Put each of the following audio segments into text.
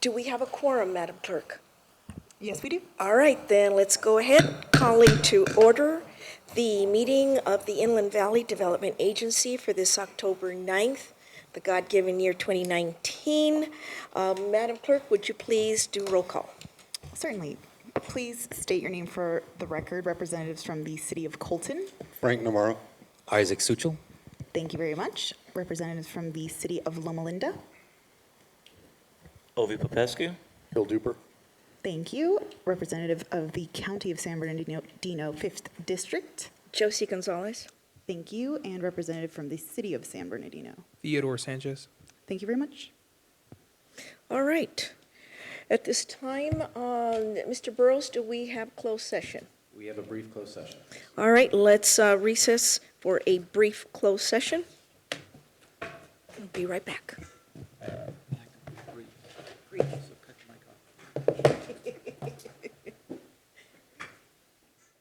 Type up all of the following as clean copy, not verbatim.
Do we have a quorum, Madam Clerk? Yes, we do. All right, then let's go ahead. Calling to order the meeting of the Inland Valley Development Agency for this October 9th, the God-given year 2019. Madam Clerk, would you please do roll call? Certainly. Please state your name for the record. Representatives from the City of Colton. Frank Navarro. Isaac Suchel. Thank you very much. Representatives from the City of Loma Linda. Ovi Popescu. Hill Duper. Thank you. Representative of the County of San Bernardino, 5th District. Josie Gonzalez. Thank you. And representative from the City of San Bernardino. Theodore Sanchez. Thank you very much. All right. At this time, Mr. Burrows, do we have closed session? We have a brief closed session. All right, let's recess for a brief closed session. I'll be right back.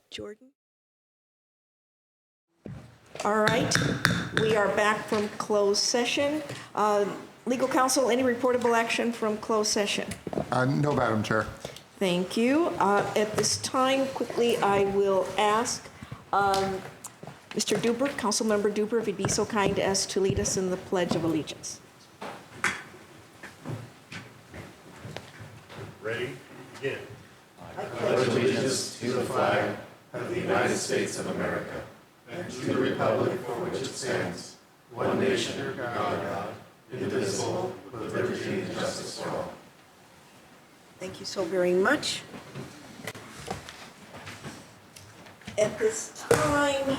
Jordan? All right, we are back from closed session. Legal counsel, any reportable action from closed session? No, Madam Chair. Thank you. At this time, quickly, I will ask Mr. Duper, Councilmember Duper, if he'd be so kind as to lead us in the Pledge of Allegiance. Ready? Begin. I pledge allegiance to the flag of the United States of America and to the republic for which it stands, one nation under God, indivisible, with liberty and justice for all. Thank you so very much. At this time,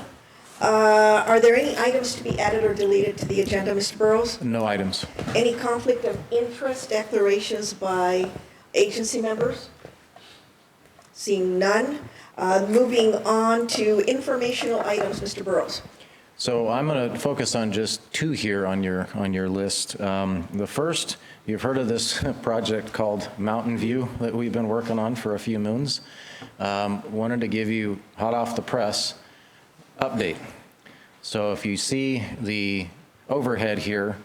are there any items to be added or deleted to the agenda, Mr. Burrows? No items. Any conflict of interest declarations by agency members? Seeing none. Moving on to informational items, Mr. Burrows. So I'm going to focus on just two here on your list. The first, you've heard of this project called Mountain View that we've been working on for a few moons. Wanted to give you hot off the press update. So if you see the overhead here,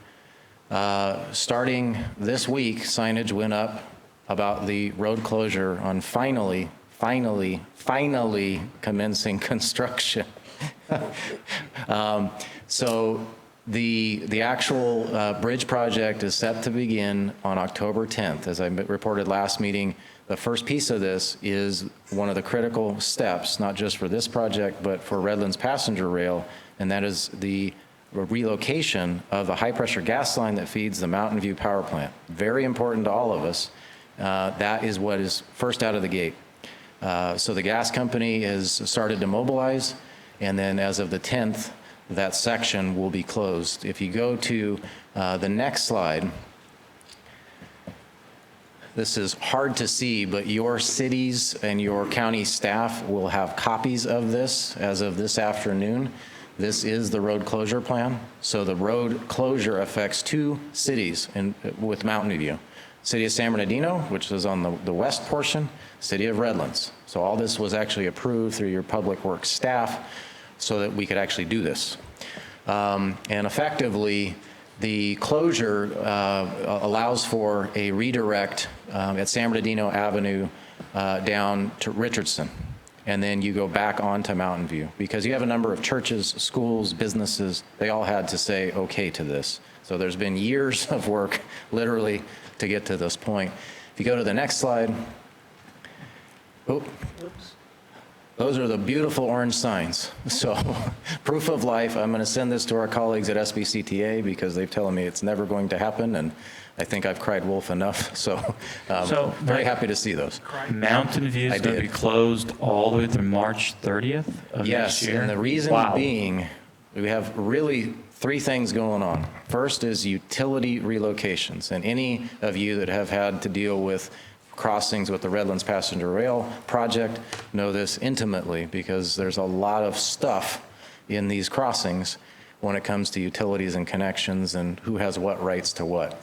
starting this week, signage went up about the road closure on finally commencing construction. So the actual bridge project is set to begin on October 10th. As I reported last meeting, the first piece of this is one of the critical steps, not just for this project, but for Redlands Passenger Rail, and that is the relocation of the high-pressure gas line that feeds the Mountain View power plant. Very important to all of us. That is what is first out of the gate. So the gas company has started to mobilize, and then as of the 10th, that section will be closed. If you go to the next slide, this is hard to see, but your cities and your county staff will have copies of this as of this afternoon. This is the road closure plan. So the road closure affects two cities with Mountain View. City of San Bernardino, which is on the west portion, City of Redlands. So all this was actually approved through your public works staff so that we could actually do this. And effectively, the closure allows for a redirect at San Bernardino Avenue down to Richardson. And then you go back onto Mountain View because you have a number of churches, schools, businesses, they all had to say okay to this. So there's been years of work, literally, to get to this point. If you go to the next slide, those are the beautiful orange signs. So proof of life. I'm going to send this to our colleagues at SBCTA because they've telling me it's never going to happen, and I think I've cried wolf enough. So, very happy to see those. Mountain View is going to be closed all the way through March 30th of next year? Yes, and the reason being, we have really three things going on. First is utility relocations, and any of you that have had to deal with crossings with the Redlands Passenger Rail project know this intimately because there's a lot of stuff in these crossings when it comes to utilities and connections and who has what rights to what.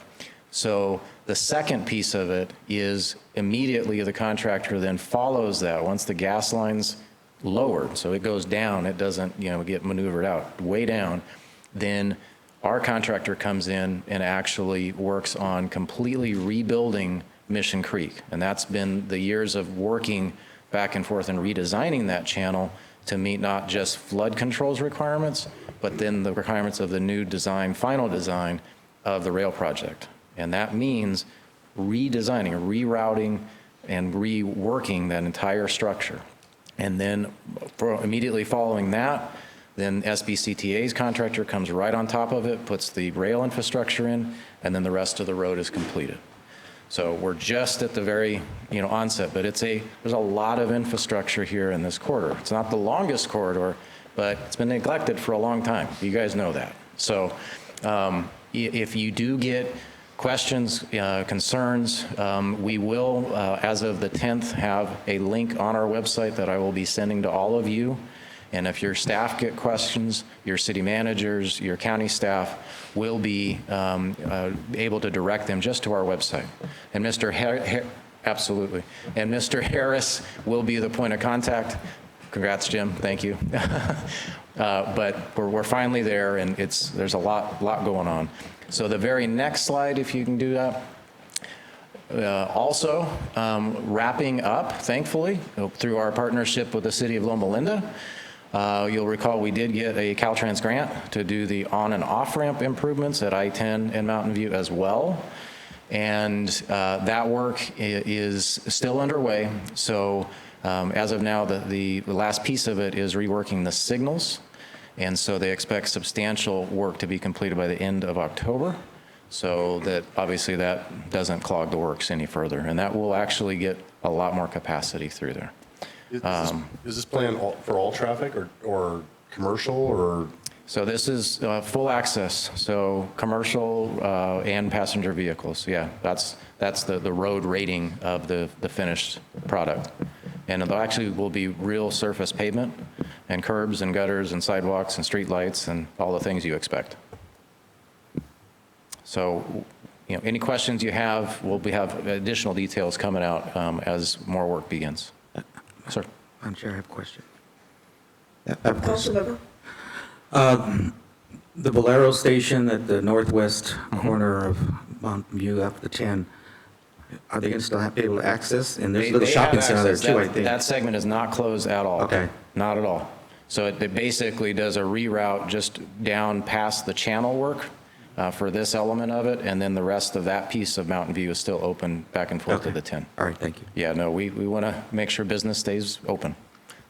So the second piece of it is immediately the contractor then follows that once the gas line's lowered, so it goes down, it doesn't get maneuvered out, way down, then our contractor comes in and actually works on completely rebuilding Mission Creek. And that's been the years of working back and forth and redesigning that channel to meet not just flood controls requirements, but then the requirements of the new design, final design of the rail project. And that means redesigning, rerouting, and reworking that entire structure. And then immediately following that, then SBCTA's contractor comes right on top of it, puts the rail infrastructure in, and then the rest of the road is completed. So we're just at the very, onset, but there's a lot of infrastructure here in this corridor. It's not the longest corridor, but it's been neglected for a long time. You guys know that. So if you do get questions, concerns, we will, as of the 10th, have a link on our website that I will be sending to all of you. And if your staff get questions, your city managers, your county staff will be able to direct them just to our website. And absolutely. And Mr. Harris will be the point of contact. Congrats, Jim. Thank you. But we're finally there, and there's a lot going on. So the very next slide, if you can do that. Also, wrapping up, thankfully, through our partnership with the city of Loma Linda. You'll recall we did get a Caltrans grant to do the on and off ramp improvements at I-10 and Mountain View as well. And that work is still underway. So as of now, the last piece of it is reworking the signals. And so they expect substantial work to be completed by the end of October, so that obviously that doesn't clog the works any further. And that will actually get a lot more capacity through there. Is this plan for all traffic or commercial or? So this is full access, so commercial and passenger vehicles. Yeah, that's the road rating of the finished product. And it actually will be real surface pavement and curbs and gutters and sidewalks and street lights and all the things you expect. So, any questions you have, we'll have additional details coming out as more work begins. Sir. Madam Chair, I have a question. Councilmember? The Bolero station at the northwest corner of Mountain View after the 10, are they going to still be able to access? And there's a little They shopping have center there access. too, I think. That segment is not closed at all. Okay. Not at all. So it basically does a reroute just down past the channel work for this element of it, and then the rest of that piece of Mountain View is still open back and forth to the 10. All right, thank you. Yeah, no, we want to make sure business stays open.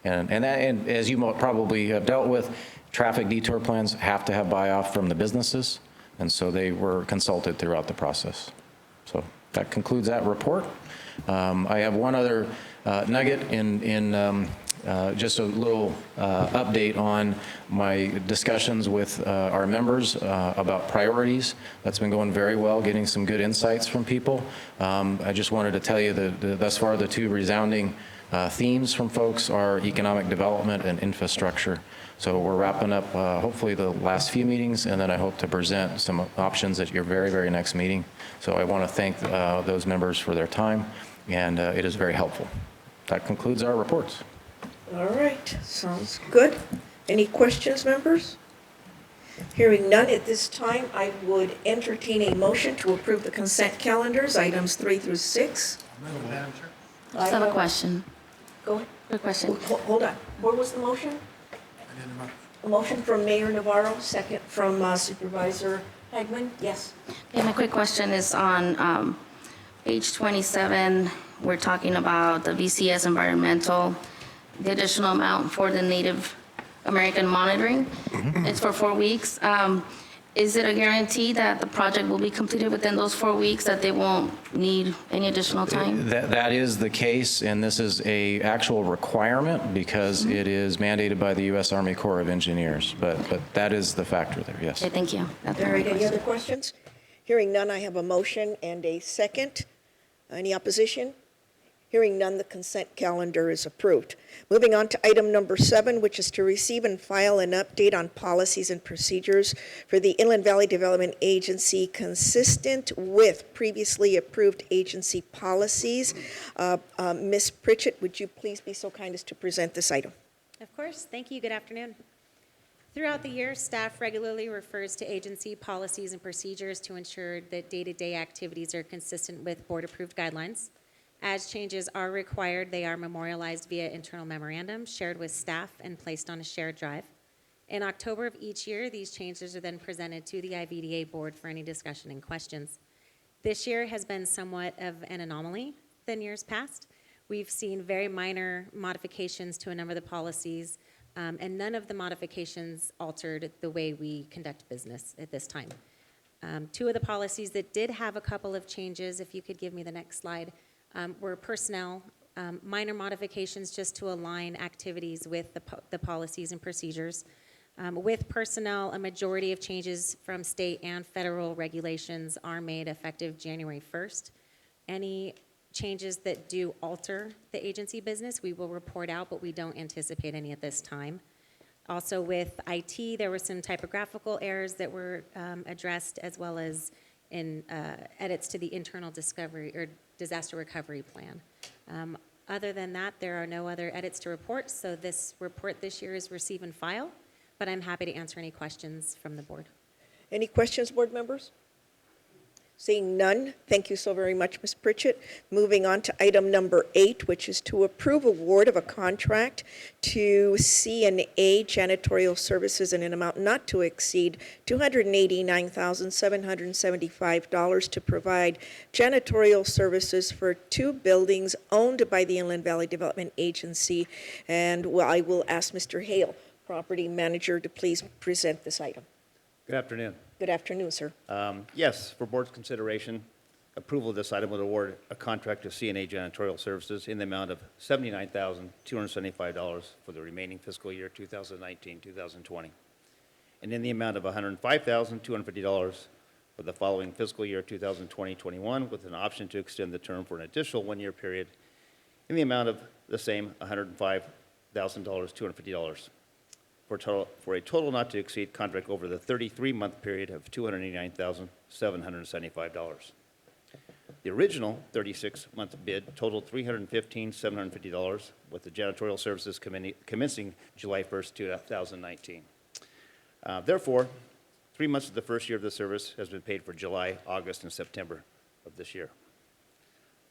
And as you probably have dealt with, traffic detour plans have to have buy-off from the businesses, and so they were consulted throughout the process. So that concludes that report. I have one other nugget in just a little update on my discussions with our members about priorities. That's been going very well, getting some good insights from people. I just wanted to tell you that thus far the two resounding themes from folks are economic development and infrastructure. So we're wrapping up hopefully the last few meetings, and then I hope to present some options at your very, very next meeting. So I want to thank those members for their time, and it is very helpful. That concludes our reports. All right, sounds good. Any questions, members? Hearing none at this time, I would entertain a motion to approve the consent calendars, items 3 through 6. I just have a question. Go ahead. Good question. Hold on. What was the motion? A motion from Mayor Navarro, second from Supervisor Hagman. Yes. Okay, my quick question is on page 27. We're talking about the VCS environmental, the additional amount for the Native American monitoring. It's for 4 weeks. Is it a guarantee that the project will be completed within those 4 weeks, that they won't need any additional time? That is the case, and this is a actual requirement because it is mandated by the U.S. Army Corps of Engineers. But that is the factor there, yes. Okay, thank you. That's All my right, any question. other questions? Hearing none, I have a motion and a second. Any opposition? Hearing none, the consent calendar is approved. Moving on to item number 7, which is to receive and file an update on policies and procedures for the Inland Valley Development Agency consistent with previously approved agency policies. Ms. Pritchett, would you please be so kind as to present this item? Of course. Thank you. Good afternoon. Throughout the year, staff regularly refers to agency policies and procedures to ensure that day-to-day activities are consistent with board-approved guidelines. As changes are required, they are memorialized via internal memorandum, shared with staff, and placed on a shared drive. In October of each year, these changes are then presented to the IVDA board for any discussion and questions. This year has been somewhat of an anomaly than years past. We've seen very minor modifications to a number of the policies, and none of the modifications altered the way we conduct business at this time. Two of the policies that did have a couple of changes, if you could give me the next slide, were personnel, minor modifications just to align activities with the policies and procedures. With personnel, a majority of changes from state and federal regulations are made effective January 1st. Any changes that do alter the agency business, we will report out, but we don't anticipate any at this time. Also with IT, there were some typographical errors that were addressed, as well as in edits to the internal discovery or disaster recovery plan. Other than that, there are no other edits to report, so this report this year is receive and file, but I'm happy to answer any questions from the board. Any questions, board members? Seeing none, thank you so very much, Ms. Pritchett. Moving on to item number 8, which is to approve award of a contract to C&A Janitorial Services in an amount not to exceed $289,775 to provide janitorial services for 2 buildings owned by the Inland Valley Development Agency. And I will ask Mr. Hale, property manager, to please present this item. Good afternoon. Good afternoon, sir. Yes, for board's consideration, approval of this item would award a contract to C&A Janitorial Services in the amount of $79,275 for the remaining fiscal year 2019-2020, and in the amount of $105,250 for the following fiscal year 2020-21, with an option to extend the term for an additional 1-year period in the amount of the same $105,250. For a total not to exceed contract over the 33-month period of $289,775. The original 36-month bid totaled $315,750, with the janitorial services commencing July 1st, 2019. Therefore, 3 months of the first year of the service has been paid for July, August, and September of this year,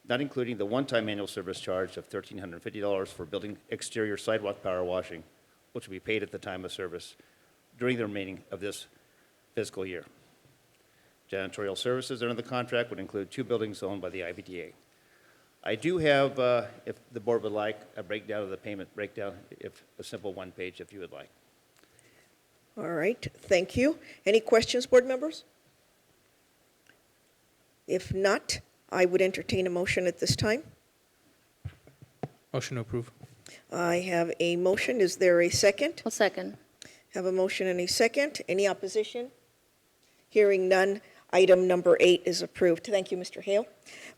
not including the one-time annual service charge of $1,350 for building exterior sidewalk power washing, which will be paid at the time of service during the remaining of this fiscal year. Janitorial services under the contract would include 2 buildings owned by the IVDA. I do have, if the board would like, a breakdown of the payment breakdown, if a simple 1 page, if you would like. All right, thank you. Any questions, board members? If not, I would entertain a motion at this time. Motion to approve. I have a motion. Is there a second? I'll second. Have a motion and a second. Any opposition? Hearing none, item number 8 is approved. Thank you, Mr. Hale.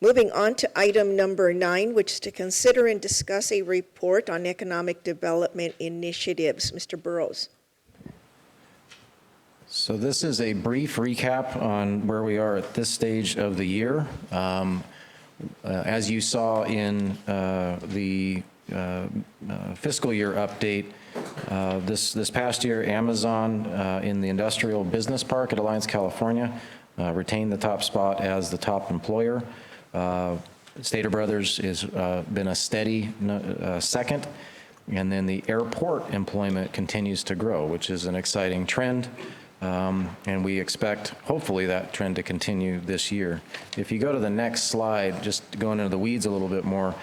Moving on to item number 9, which is to consider and discuss a report on economic development initiatives. Mr. Burrows. So this is a brief recap on where we are at this stage of the year. As you saw in the fiscal year update, this past year, Amazon in the Industrial Business Park at Alliance, California, retained the top spot as the top employer. Stater Brothers has been a steady second, and then the airport employment continues to grow, which is an exciting trend. And we expect, hopefully, that trend to continue this year. If you go to the next slide, just going into the weeds a little bit more,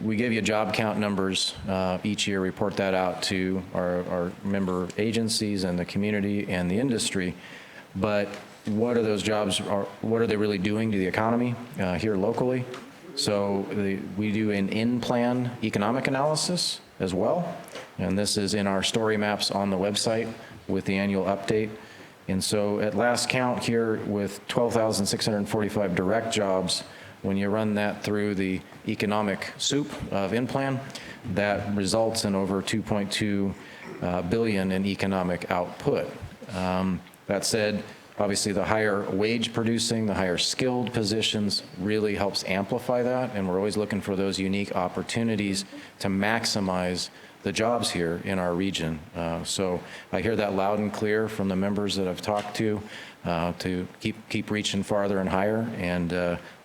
we give you job count numbers each year, report that out to our member agencies and the community and the industry. But what are those jobs, what are they really doing to the economy here locally? So we do an in-plan economic analysis as well. And this is in our story maps on the website with the annual update. And so at last count here, with 12,645 direct jobs, when you run that through the economic soup of in-plan, that results in over 2.2 billion in economic output. That said, Obviously, the higher wage producing, the higher skilled positions really helps amplify that, and we're always looking for those unique opportunities to maximize the jobs here in our region. So I hear that loud and clear from the members that I've talked to keep reaching farther and higher, and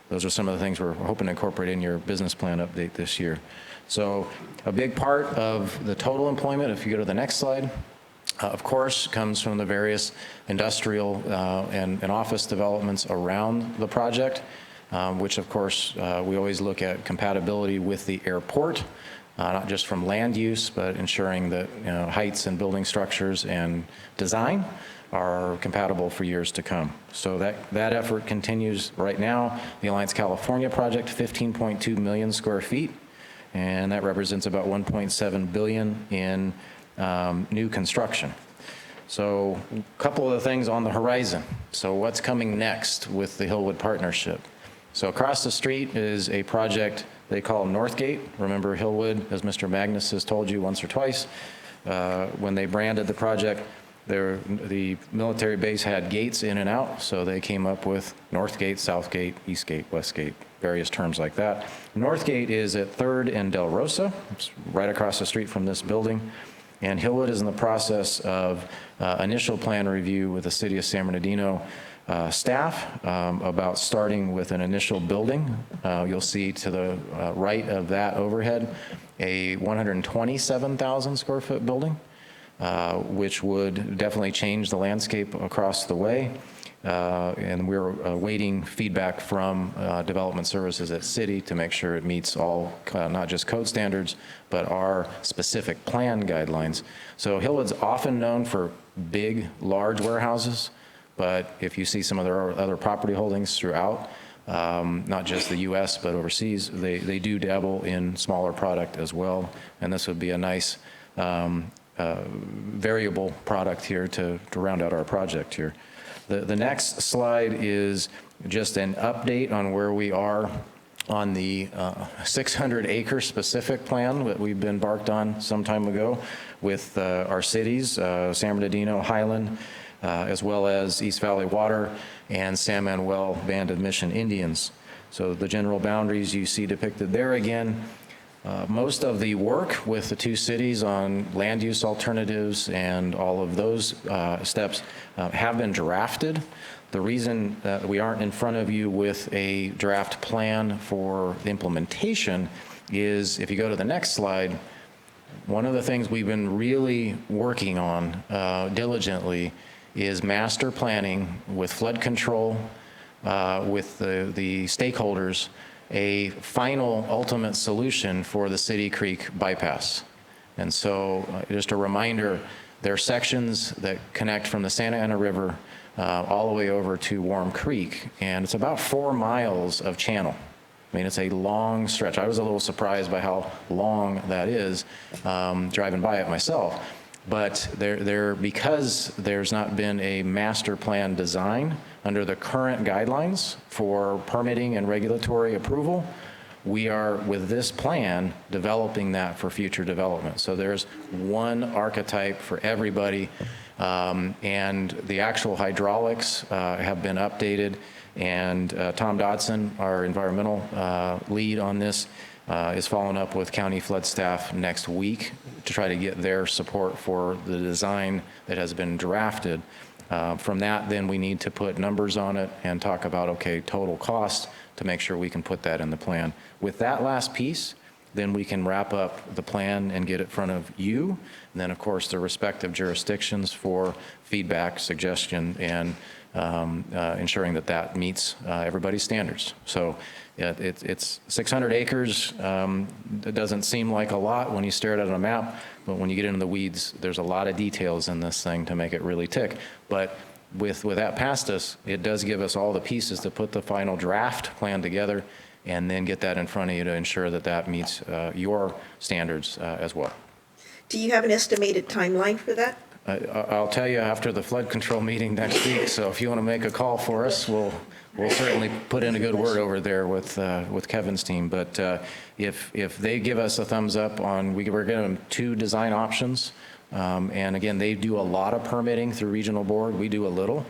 those are some of the things we're hoping to incorporate in your business plan update this year. So a big part of the total employment, if you go to the next slide, of course, comes from the various industrial and office developments around the project, which of course we always look at compatibility with the airport, not just from land use, but ensuring that heights and building structures and design are compatible for years to come. So that effort continues right now. The Alliance California project, 15.2 million square feet, and that represents about 1.7 billion in new construction. So a couple of the things on the horizon. So what's coming next with the Hillwood Partnership? So across the street is a project they call Northgate. Remember Hillwood, as Mr. Magnus has told you once or twice, when they branded the project, the military base had gates in and out, so they came up with Northgate, Southgate, Eastgate, Westgate, various terms like that. Northgate is at 3rd and Del Rosa. It's right across the street from this building. And Hillwood is in the process of initial plan review with the City of San Bernardino staff about starting with an initial building. You'll see to the right of that overhead a 127,000 square foot building, which would definitely change the landscape across the way. And we're awaiting feedback from Development Services at City to make sure it meets all, not just code standards, but our specific plan guidelines. So Hillwood's often known for big, large warehouses, but if you see some of their other property holdings throughout, not just the US, but overseas, they do dabble in smaller product as well. And this would be a nice variable product here to round out our project here. The next slide is just an update on where we are on the 600-acre specific plan that we've embarked on some time ago with our cities, San Bernardino, Highland, as well as East Valley Water and San Manuel Band of Mission Indians. So the general boundaries you see depicted there again. Most of the work with the two cities on land use alternatives and all of those steps have been drafted. The reason that we aren't in front of you with a draft plan for the implementation is, if you go to the next slide, one of the things we've been really working on diligently is master planning with flood control, with the stakeholders, a final ultimate solution for the City Creek bypass. And so just a reminder, there are sections that connect from the Santa Ana River all the way over to Warm Creek, and it's about 4 miles of channel. I mean, it's a long stretch. I was a little surprised by how long that is driving by it myself. But because there's not been a master plan design under the current guidelines for permitting and regulatory approval, we are, with this plan, developing that for future development. So there's one archetype for everybody, and the actual hydraulics have been updated, and Tom Dodson, our environmental lead on this, is following up with county flood staff next week to try to get their support for the design that has been drafted. From that, then we need to put numbers on it and talk about, okay, total cost to make sure we can put that in the plan. With that last piece, then we can wrap up the plan and get it in front of you. And then, of course, the respective jurisdictions for feedback, suggestion, and ensuring that that meets everybody's standards. So it's 600 acres. It doesn't seem like a lot when you stare at it on a map, but when you get into the weeds, there's a lot of details in this thing to make it really tick. But with that past us, it does give us all the pieces to put the final draft plan together and then get that in front of you to ensure that that meets your standards as well. Do you have an estimated timeline for that? I'll tell you after the flood control meeting next week, so if you want to make a call for us, we'll certainly put in a good word over there with Kevin's team. But if they give us a thumbs up on, we're giving them 2 design options. And again, they do a lot of permitting through regional board. We do a little.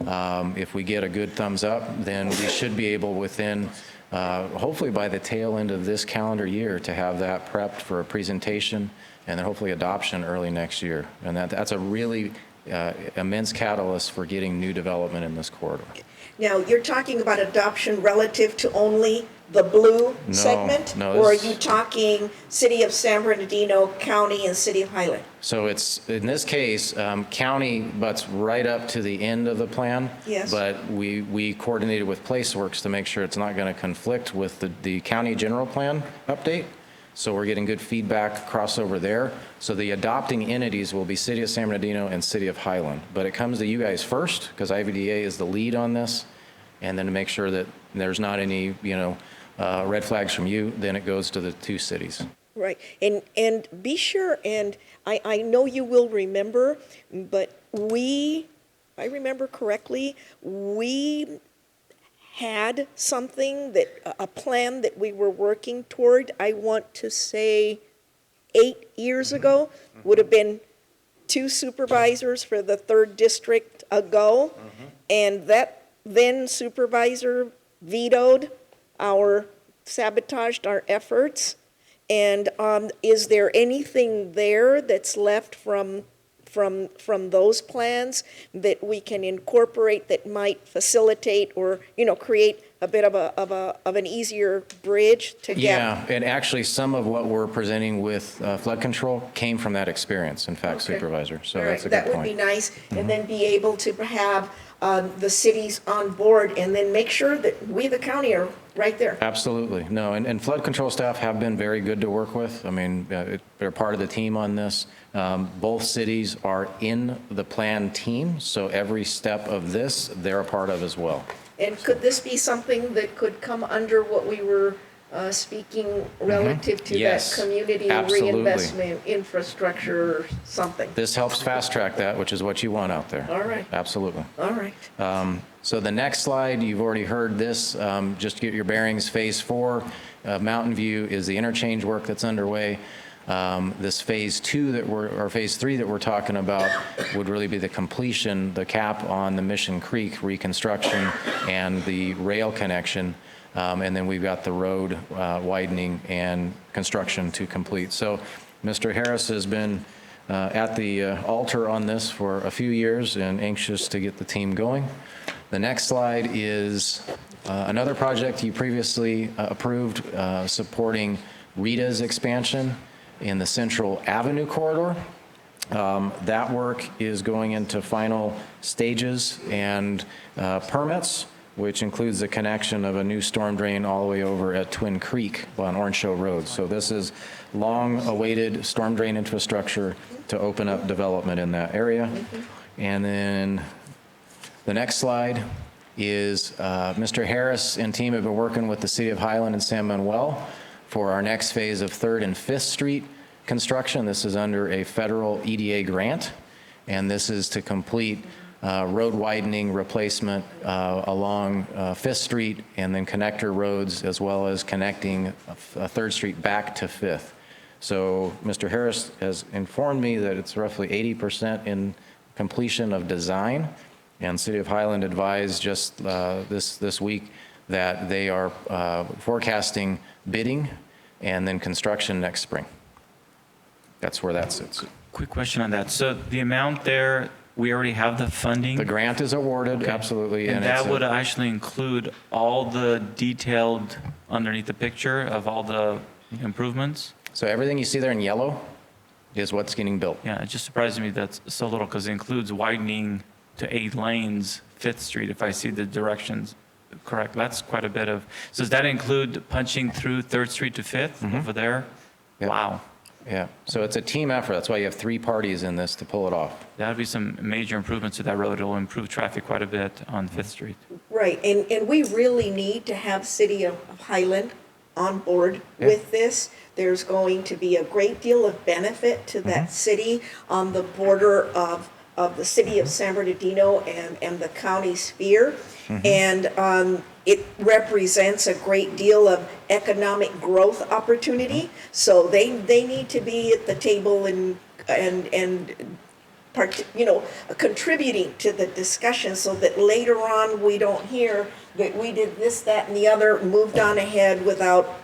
If we get a good thumbs up, then we should be able within, hopefully by the tail end of this calendar year, to have that prepped for a presentation and then hopefully adoption early next year. And that's a really immense catalyst for getting new development in this corridor. Now, you're talking about adoption relative to only the blue No, segment? no, Or are this- you talking City of San Bernardino County and City of Highland? So it's, in this case, county butts right up to the end of the plan. Yes. But we coordinated with PlaceWorks to make sure it's not going to conflict with the county general plan update. So we're getting good feedback crossover there. So the adopting entities will be City of San Bernardino and City of Highland. But it comes to you guys first, because IVDA is the lead on this. And then to make sure that there's not any, red flags from you, then it goes to the two cities. Right, and be sure, and I know you will remember, but if I remember correctly, we had something a plan that we were working toward, I want to say 8 years ago, would have been 2 supervisors for the 3rd district ago, and that then supervisor sabotaged our efforts. And is there anything there that's left from those plans that we can incorporate that might facilitate or, create a bit of an easier bridge to get? Yeah, and actually some of what we're presenting with flood control came from that experience, in fact, Okay. Supervisor. So All that's a right, good that would be point. nice, and then be able to have the cities on board, and then make sure that we, the county, are right there. Absolutely. No, and flood control staff have been very good to work with. I mean, they're part of the team on this. Both cities are in the plan team, so every step of this, they're a part of as well. And could this be something that could come under what we were speaking relative to that Yes, community absolutely. reinvestment infrastructure or something? This helps fast track that, which is what you want out there. All right. Absolutely. All right. So the next slide, you've already heard this, just to get your bearings, Phase 4, Mountain View is the interchange work that's underway. This Phase 2 or Phase 3 that we're talking about would really be the completion, the cap on the Mission Creek reconstruction and the rail connection. And then we've got the road widening and construction to complete. So Mr. Harris has been at the altar on this for a few years and anxious to get the team going. The next slide is another project you previously approved supporting Rita's expansion in the Central Avenue corridor. That work is going into final stages and permits, which includes the connection of a new storm drain all the way over at Twin Creek on Orange Show Road. So this is long-awaited storm drain infrastructure to open up development in that area. And then the next slide is Mr. Harris and team have been working with the City of Highland and San Manuel for our next phase of 3rd and 5th Street construction. This is under a federal EDA grant, and this is to complete road widening replacement along 5th Street and then connector roads, as well as connecting 3rd Street back to 5th. So Mr. Harris has informed me that it's roughly 80% in completion of design, and City of Highland advised just this week that they are forecasting bidding and then construction next spring. That's where that sits. Quick question on that. So the amount there, we already have the funding? The grant is awarded, Okay. absolutely. And it's that would actually include all the detailed underneath the picture of all the improvements? So everything you see there in yellow is what's getting built. Yeah, it just surprises me that's so little because it includes widening to 8 lanes, 5th Street, if I see the directions correct. That's quite a bit of, so does that include punching through 3rd Street to 5th over there? Yep. Wow. Yeah, so it's a team effort. That's why you have 3 parties in this to pull it off. That would be some major improvements to that road. It'll improve traffic quite a bit on 5th Street. Right, and we really need to have City of Highland on board with this. There's going to be a great deal of benefit to that city on the border of the City of San Bernardino and the county sphere. And it represents a great deal of economic growth opportunity. So they need to be at the table and contributing to the discussion so that later on we don't hear that we did this, that, and the other, moved on ahead without,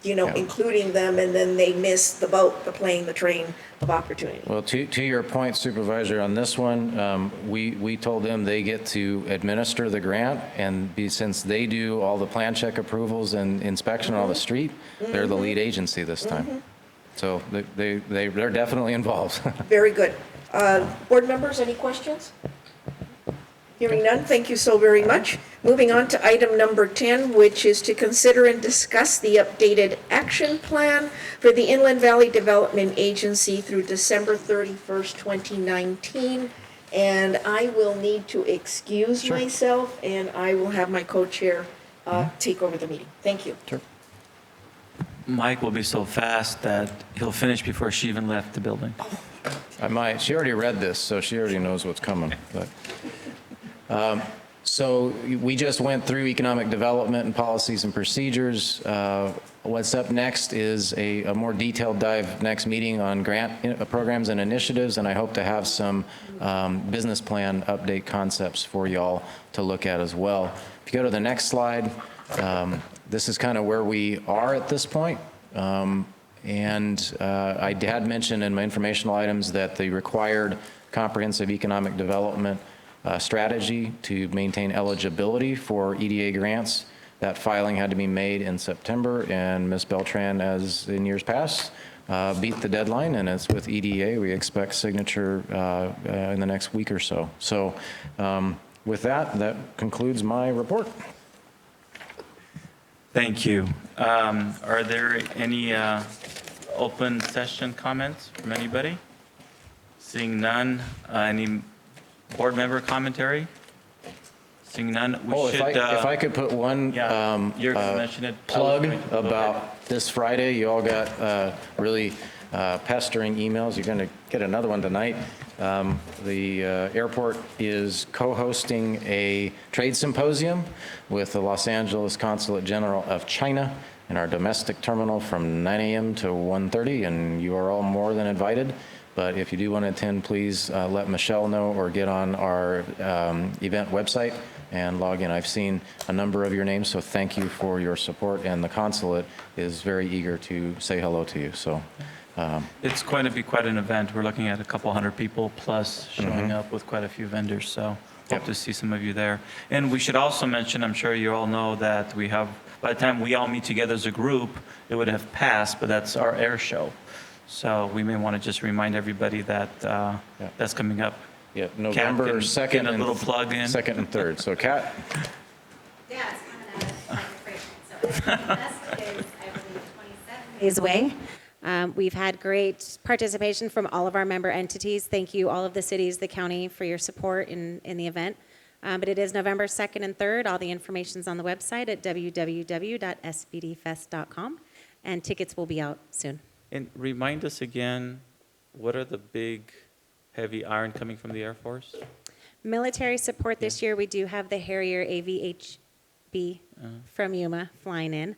including them, and then they miss the boat, the plane, the train of opportunity. Well, to your point, Supervisor, on this one, we told them they get to administer the grant, and since they do all the plan check approvals and inspection on the street, they're the lead agency this time. So they're definitely involved. Very good. Board members, any questions? Hearing none, thank you so very much. Moving on to item number 10, which is to consider and discuss the updated action plan for the Inland Valley Development Agency through December 31st, 2019. And I will need to excuse myself, and I will have my co-chair take over the meeting. Thank you. Sure. Mike will be so fast that he'll finish before she even left the building. I might. She already read this, so she already knows what's coming. But, so we just went through economic development and policies and procedures. What's up next is a more detailed dive next meeting on grant programs and initiatives, and I hope to have some business plan update concepts for y'all to look at as well. If you go to the next slide, this is kind of where we are at this point. I had mentioned in my informational items that the required comprehensive economic development strategy to maintain eligibility for EDA grants, that filing had to be made in September, and Ms. Beltran, as in years past, beat the deadline, and it's with EDA. We expect signature in the next week or so. So with that concludes my report. Thank you. Are there any open session comments from anybody? Seeing none, any board member commentary? Seeing none, we should... If I could put one you're gonna mention it. plug about this Friday, you all got really pestering emails. You're going to get another one tonight. The airport is co-hosting a trade symposium with the Los Angeles Consulate General of China in our domestic terminal from 9 a.m. to 1:30, and you are all more than invited. But if you do want to attend, please let Michelle know or get on our event website and log in. I've seen a number of your names, so thank you for your support, and the consulate is very eager to say hello to you. So. It's going to be quite an event. We're looking at a couple hundred people plus showing up with quite a few vendors, so hope to see some of you there. And we should also mention, I'm sure you all know that we have, by the time we all meet together as a group, it would have passed, but that's our air show. So we may want to just remind everybody that that's coming up. Yeah, November 2nd a little plug in. 2nd and 3rd. So Kat? Yeah, it's coming out of celebration. So that's is, I believe, 27 days away. We've had great participation from all of our member entities. Thank you, all of the cities, the county, for your support in the event. But it is November 2nd and 3rd. All the information's on the website at www.svdfest.com, and tickets will be out soon. And remind us again, what are the big, heavy iron coming from the Air Force? Military support this year, we do have the Harrier AVHB from Yuma flying in.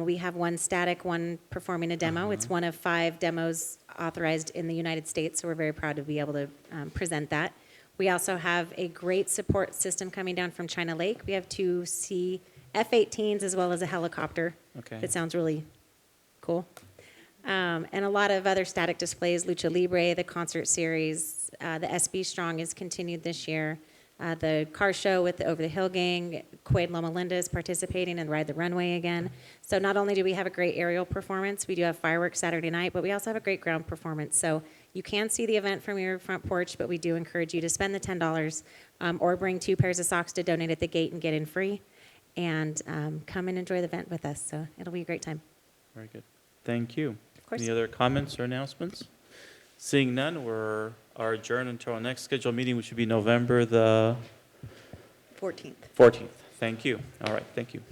We have one static, one performing a demo. It's one of 5 demos authorized in the United States, so we're very proud to be able to present that. We also have a great support system coming down from China Lake. We have 2 F-18s as well as a helicopter. Okay. That sounds really cool. And a lot of other static displays, Lucha Libre, the concert series, the SB Strong is continued this year. The car show with the Over the Hill Gang, Quaid Loma Linda is participating and Ride the Runway again. So not only do we have a great aerial performance, we do have fireworks Saturday night, but we also have a great ground performance. So you can see the event from your front porch, but we do encourage you to spend the $10 or bring 2 pairs of socks to donate at the gate and get in free. And come and enjoy the event with us. So it'll be a great time. Very good. Thank you. Of course. Any other comments or announcements? Seeing none, we're adjourned until our next scheduled meeting, which would be November the 14th. 14th. Thank you. All right, thank you.